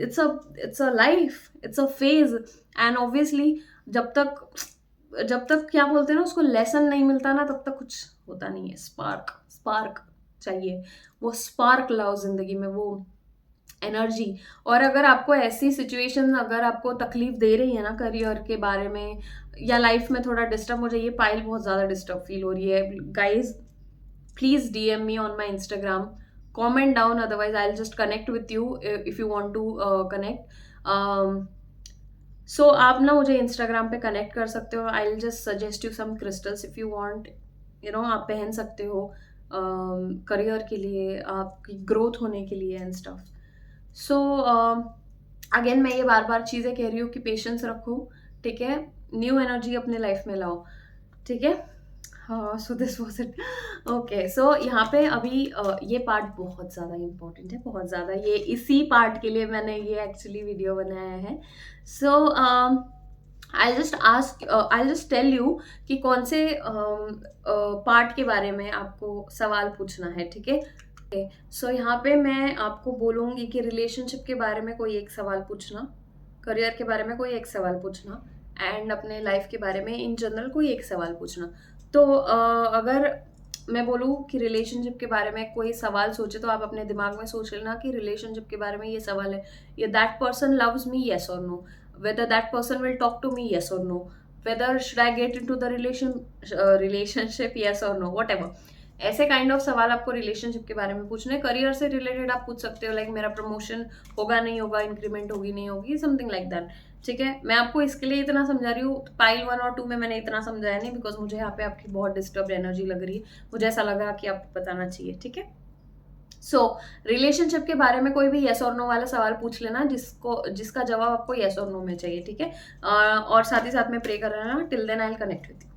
It's a life, it's a phase. And obviously जब तक क्या बोलते हैं ना, उसको लेसन नहीं मिलता ना, तब तक कुछ होता नहीं है. स्पार्क स्पार्क चाहिए. वो स्पार्क लाओ जिंदगी में, वो एनर्जी. और अगर आपको ऐसी सिचुएशन, अगर आपको तकलीफ दे रही है ना करियर के बारे में, या लाइफ में थोड़ा डिस्टर्ब, मुझे ये पाइल बहुत ज़्यादा डिस्टर्ब फील हो रही है. Guys, please DM me on my Instagram. Comment down, otherwise I'll just connect with you if you want to connect. So आप ना मुझे Instagram पे कनेक्ट कर सकते हो. I'll just suggest you some crystals if you want. आप पहन सकते हो करियर के लिए, आपकी ग्रोथ होने के लिए एंड स्टफ. सो अगेन मैं ये बार बार चीज़ें कह रही हूँ कि पेशेंस रखो. ठीक है. न्यू एनर्जी अपने लाइफ में लाओ. ठीक है. हाँ, so this was it. Okay, so यहाँ पे अभी ये पार्ट बहुत ज़्यादा इम्पोर्टेंट है, बहुत ज़्यादा. ये इसी पार्ट के लिए मैंने ये एक्चुअली वीडियो बनाया है. सो आई जस्ट टेल यू कि कौन से पार्ट के बारे में आपको सवाल पूछना है. ठीक है. सो यहाँ पे मैं आपको बोलूँगी कि रिलेशनशिप के बारे में कोई एक सवाल पूछना, करियर के बारे में कोई एक सवाल पूछना, एंड अपने लाइफ के बारे में इन जनरल कोई एक सवाल पूछना. तो अगर मैं बोलूँ कि रिलेशनशिप के बारे में कोई सवाल सोचे, तो आप अपने दिमाग में सोच लेना कि रिलेशनशिप के बारे में ये सवाल है. ये that person loves me, yes और no. Whether that person will talk to me, yes और no. Whether should I get into the relationship, yes और नो, वॉट एवर. ऐसे काइंड ऑफ सवाल आपको रिलेशनशिप के बारे में पूछने. करियर से रिलेटेड आप पूछ सकते हो, लाइक मेरा प्रमोशन होगा नहीं होगा, इंक्रीमेंट होगी नहीं होगी, समथिंग लाइक दैट. ठीक है. मैं आपको इसके लिए इतना समझा रही हूँ. पाइल 1 और 2 में मैंने इतना समझाया नहीं, बिकॉज मुझे यहाँ पे आपकी बहुत डिस्टर्ब एनर्जी लग रही है. मुझे ऐसा लगा कि आपको बताना चाहिए. ठीक है. सो रिलेशनशिप के बारे में कोई भी येस और नो वाला सवाल पूछ लेना, जिसका जवाब आपको येस और नो में चाहिए. ठीक है. और साथ ही साथ में प्रे कर लेना. Till then I will connect with you.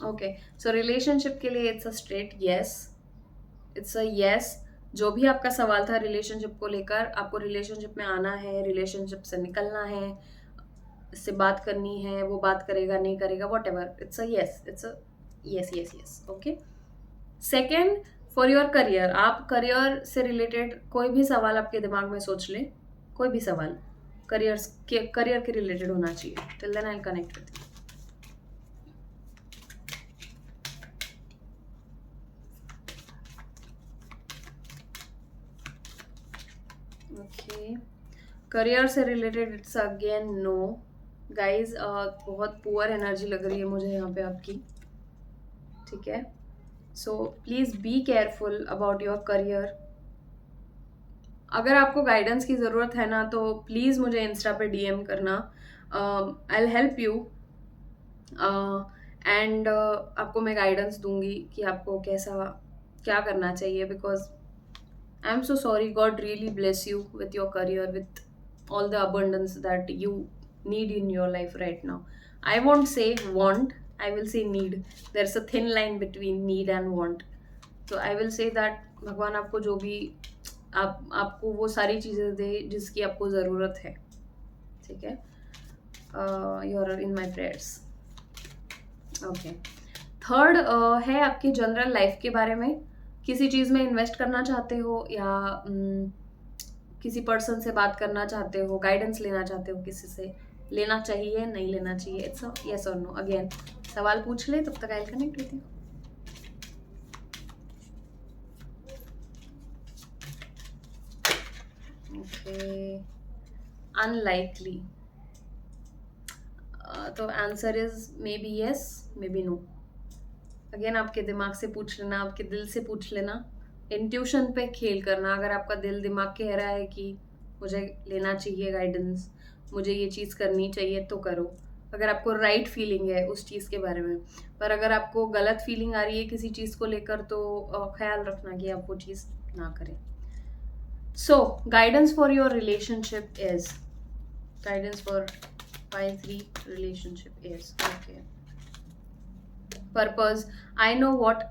Okay, so relationship के लिए it's a straight yes. It's a yes. जो भी आपका सवाल था रिलेशनशिप को लेकर, आपको रिलेशनशिप में आना है, रिलेशनशिप से निकलना है, इससे बात करनी है, वो बात करेगा नहीं करेगा, what ever, it's a yes. It's a yes yes yes. Okay. Second, for your career, आप करियर से रिलेटेड कोई भी सवाल आपके दिमाग में सोच लें. कोई भी सवाल करियर के रिलेटेड होना चाहिए. Till then I will connect with you. Okay. Career से related it's again no. Guys बहुत पुअर एनर्जी लग रही है मुझे यहाँ पे आपकी, ठीक है। So please be careful about your career. अगर आपको गाइडेंस की ज़रूरत है ना तो प्लीज़ मुझे इंस्टा पे डीएम करना, I will help you and आपको मैं गाइडेंस दूंगी कि आपको कैसा क्या करना चाहिए, because I am so sorry, God really bless you with your career, with all the abundance that you need in your life right now. I won't say want, I will say need. There's a thin line between need and want. So I will say that भगवान आपको जो भी आपको वो सारी चीज़ें दे जिसकी आपको ज़रूरत है, ठीक है। You are in my prayers. Okay, third है आपकी जनरल लाइफ के बारे में। किसी चीज़ में इन्वेस्ट करना चाहते हो या किसी पर्सन से बात करना चाहते हो, गाइडेंस लेना चाहते हो किसी से, लेना चाहिए नहीं लेना चाहिए, इट्स यस और नो। अगेन सवाल पूछ ले, तब तक I will connect with you. Okay, unlikely, तो answer is maybe yes maybe no. Again आपके दिमाग से पूछ लेना, आपके दिल से पूछ लेना, इंट्यूशन पे खेल करना। अगर आपका दिल दिमाग कह रहा है कि मुझे लेना चाहिए गाइडेंस, मुझे ये चीज़ करनी चाहिए, तो करो, अगर आपको राइट फीलिंग है उस चीज़ के बारे में। पर अगर आपको गलत फीलिंग आ रही है किसी चीज़ को लेकर, तो ख्याल रखना कि आप वो चीज़ ना करें। So guidance for your relationship is, guidance for 5-3 relationship is okay. Purpose, I know what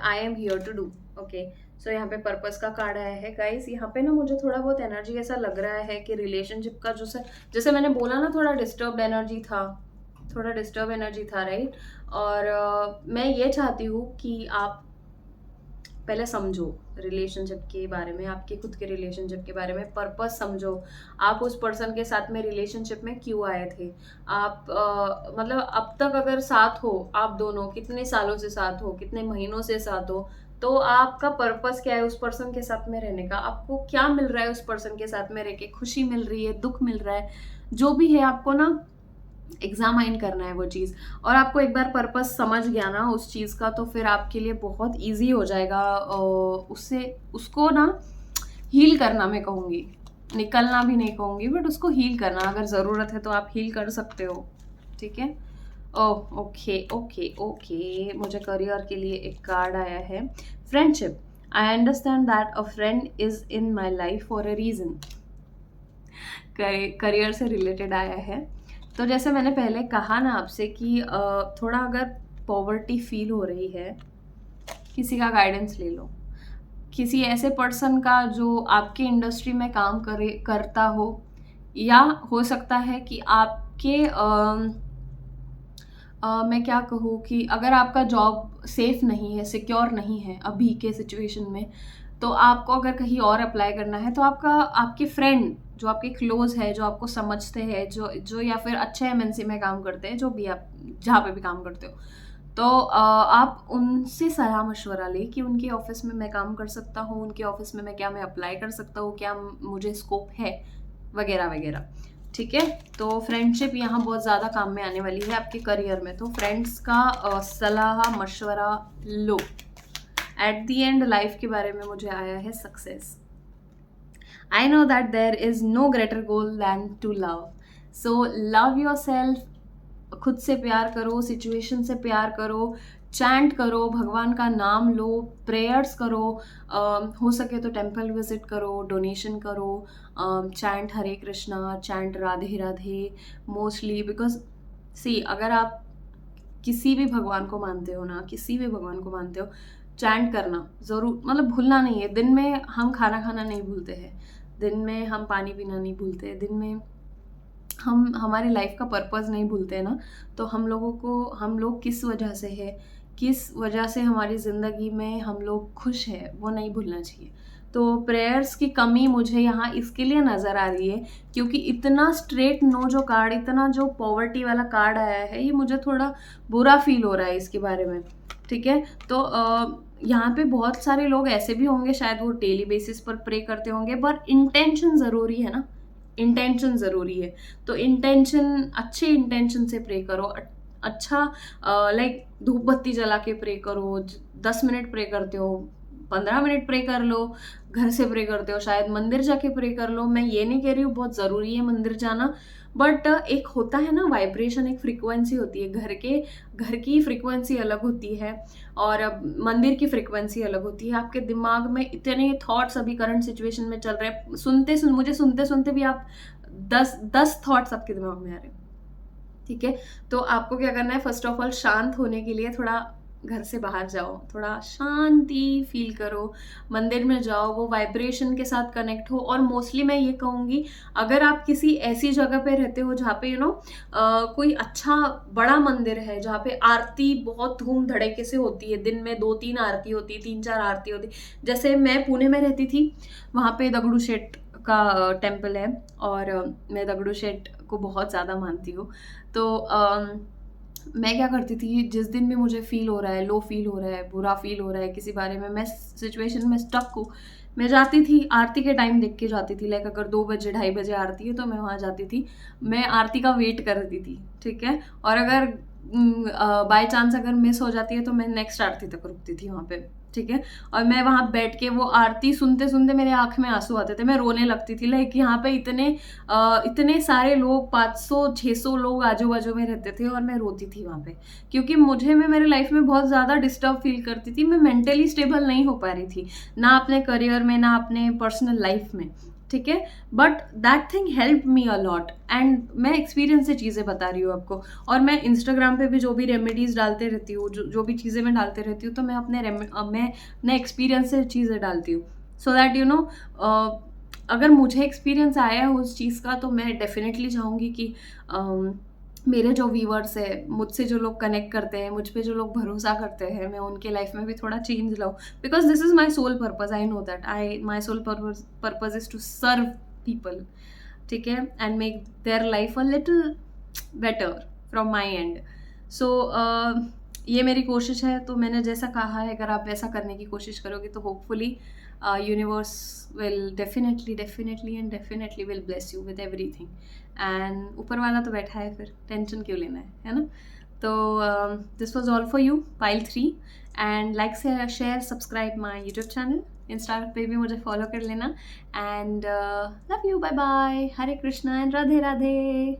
I am here to do. Okay, सो यहाँ पे पर्पस का कार्ड आया है गाइस। यहाँ पे ना मुझे थोड़ा बहुत एनर्जी ऐसा लग रहा है कि रिलेशनशिप का जो जैसे मैंने बोला ना, थोड़ा डिस्टर्ब एनर्जी था, राइट। और मैं ये चाहती हूँ कि आप पहले समझो रिलेशनशिप के बारे में, आपके खुद के रिलेशनशिप के बारे में, पर्पस समझो। आप उस पर्सन के साथ में रिलेशनशिप में क्यों आए थे? आप मतलब अब तक अगर साथ हो, आप दोनों कितने सालों से साथ हो, कितने महीनों से साथ हो, तो आपका पर्पस क्या है उस पर्सन के साथ में रहने का? आपको क्या मिल रहा है उस पर्सन के साथ में रह के? खुशी मिल रही है, दुख मिल रहा है, जो भी है, आपको ना एग्जामाइन करना है वो चीज़। और आपको एक बार पर्पस समझ गया ना उस चीज़ का, तो फिर आपके लिए बहुत इजी हो जाएगा उससे, उसको ना हील करना, मैं कहूँगी, निकलना भी नहीं कहूँगी, बट उसको हील करना। अगर ज़रूरत है तो आप हील कर सकते हो, ठीक है। ओह ओके ओके ओके, मुझे करियर के लिए एक कार्ड आया है, friendship. I understand that a friend is in my life for a reason. Career से रिलेटेड आया है। तो जैसे मैंने पहले कहा ना आपसे कि थोड़ा अगर पॉवर्टी फील हो रही है, किसी का गाइडेंस ले लो, किसी ऐसे पर्सन का जो आपके इंडस्ट्री में काम करता हो, या हो सकता है कि आपके मैं क्या कहूँ कि अगर आपका जॉब सेफ नहीं है, सिक्योर नहीं है अभी के सिचुएशन में, तो आपको अगर कहीं और अप्लाई करना है, तो आपके फ्रेंड जो आपके क्लोज है, जो आपको समझते हैं, जो या फिर अच्छे एमएनसी में काम करते हैं, जो भी आप जहाँ पे भी काम करते हो, तो आप उनसे सलाह मशवरा लें कि उनके ऑफिस में मैं काम कर सकता हूँ, उनके ऑफिस में मैं अप्लाई कर सकता हूँ, क्या मुझे स्कोप है, वगैरह वगैरह, ठीक है। तो फ्रेंडशिप यहाँ बहुत ज़्यादा काम में आने वाली है आपके करियर में, तो फ्रेंड्स का सलाह मशवरा लो। एट द एंड लाइफ के बारे में मुझे आया है success. I know that there is no greater goal than to love, so love yourself. खुद से प्यार करो, सिचुएशन से प्यार करो, चैंट करो, भगवान का नाम लो, प्रेयर्स करो, हो सके तो टेम्पल विजिट करो, डोनेशन करो, chant Hare Krishna, chant Radhe Radhe mostly, because see अगर आप किसी भी भगवान को मानते हो ना, किसी भी भगवान को मानते हो, चैंट करना ज़रूर, मतलब भूलना नहीं है। दिन में हम खाना खाना नहीं भूलते हैं, दिन में हम पानी पीना नहीं भूलते, दिन में हम हमारी लाइफ का पर्पस नहीं भूलते हैं ना। तो हम लोग किस वजह से है, किस वजह से हमारी ज़िंदगी में हम लोग खुश है, वो नहीं भूलना चाहिए। तो प्रेयर्स की कमी मुझे यहाँ इसके लिए नज़र आ रही है क्योंकि इतना स्ट्रेट नो जो कार्ड, इतना जो पॉवर्टी वाला कार्ड आया है, ये मुझे थोड़ा बुरा फील हो रहा है इसके बारे में, ठीक है। तो यहाँ पे बहुत सारे लोग ऐसे भी होंगे, शायद वो डेली बेसिस पर प्रे करते होंगे, पर इंटेंशन ज़रूरी है ना। इंटेंशन ज़रूरी है। तो इंटेंशन, अच्छे इंटेंशन से प्रे करो। अच्छा, लाइक धूप बत्ती जला के प्रे करो। 10 मिनट प्रे करते हो, 15 मिनट प्रे कर लो। घर से प्रे करते हो, शायद मंदिर जाके प्रे कर लो। मैं ये नहीं कह रही हूँ बहुत ज़रूरी है मंदिर जाना, बट एक होता है ना वाइब्रेशन, एक फ्रीक्वेंसी होती है। घर की फ्रीक्वेंसी अलग होती है और मंदिर की फ्रीक्वेंसी अलग होती है। आपके दिमाग में इतने थॉट्स अभी करंट सिचुएशन में चल रहे हैं, मुझे सुनते सुनते भी आप 10 थॉट्स आपके दिमाग में आ रहे हैं। ठीक है, तो आपको क्या करना है, फर्स्ट ऑफ ऑल शांत होने के लिए थोड़ा घर से बाहर जाओ, थोड़ा शांति फील करो, मंदिर में जाओ, वो वाइब्रेशन के साथ कनेक्ट हो। और मोस्टली मैं ये कहूँगी, अगर आप किसी ऐसी जगह पे रहते हो जहाँ पे कोई अच्छा बड़ा मंदिर है, जहाँ पे आरती बहुत धूम धड़के से होती है, दिन में 2-3 आरती होती है, 3-4 आरती होती है। जैसे मैं पुणे में रहती थी, वहाँ पे दगड़ू शेठ का टेम्पल है और मैं दगड़ू शेठ को बहुत ज़्यादा मानती हूँ। तो मैं क्या करती थी, जिस दिन भी मुझे फ़ील हो रहा है, लो फ़ील हो रहा है, बुरा फ़ील हो रहा है किसी बारे में, मैं सिचुएशन में स्टक हूँ, मैं जाती थी, आरती के टाइम देख के जाती थी। लाइक अगर 2 बजे 2:30 बजे आरती है तो मैं वहाँ जाती थी, मैं आरती का वेट करती थी। ठीक है, और अगर बाय चांस अगर मिस हो जाती है तो मैं नेक्स्ट आरती तक रुकती थी वहाँ पे। ठीक है, और मैं वहाँ बैठ के वो आरती सुनते सुनते मेरे आँख में आंसू आते थे, मैं रोने लगती थी। लाइक यहाँ पे इतने सारे लोग, 500-600 लोग आजू बाजू में रहते थे और मैं रोती थी वहाँ पे, क्योंकि मैं मेरे लाइफ में बहुत ज़्यादा डिस्टर्ब फील करती थी। मैं मेंटली स्टेबल नहीं हो पा रही थी, ना अपने करियर में, ना अपने पर्सनल लाइफ में। ठीक है, but that thing help me a lot, and मैं एक्सपीरियंस से चीज़ें बता रही हूँ आपको। और मैं इंस्टाग्राम पे भी जो भी रेमेडीज़ डालते रहती हूँ, जो भी चीज़ें मैं डालते रहती हूँ, तो मैं अपने एक्सपीरियंस से चीज़ें डालती हूँ, सो दैट अगर मुझे एक्सपीरियंस आया है उस चीज़ का, तो मैं डेफिनेटली चाहूँगी कि मेरे जो व्यूअर्स है, मुझसे जो लोग कनेक्ट करते हैं, मुझ पे जो लोग भरोसा करते हैं, मैं उनके लाइफ में भी थोड़ा चेंज लाऊँ, because this is my soul purpose. I know that my soul purpose is to serve people. ठीक है, and make their life a little better from my end. So ये मेरी कोशिश है। तो मैंने जैसा कहा है, अगर आप वैसा करने की कोशिश करोगे तो hopefully universe will definitely will bless you with everything. And ऊपर वाला तो बैठा है, फिर टेंशन क्यों लेना है ना। तो this was all for you, pile 3। And like share subscribe my YouTube channel, insta पे भी मुझे फॉलो कर लेना। And love you, bye bye, Hare Krishna and Radhe Radhe.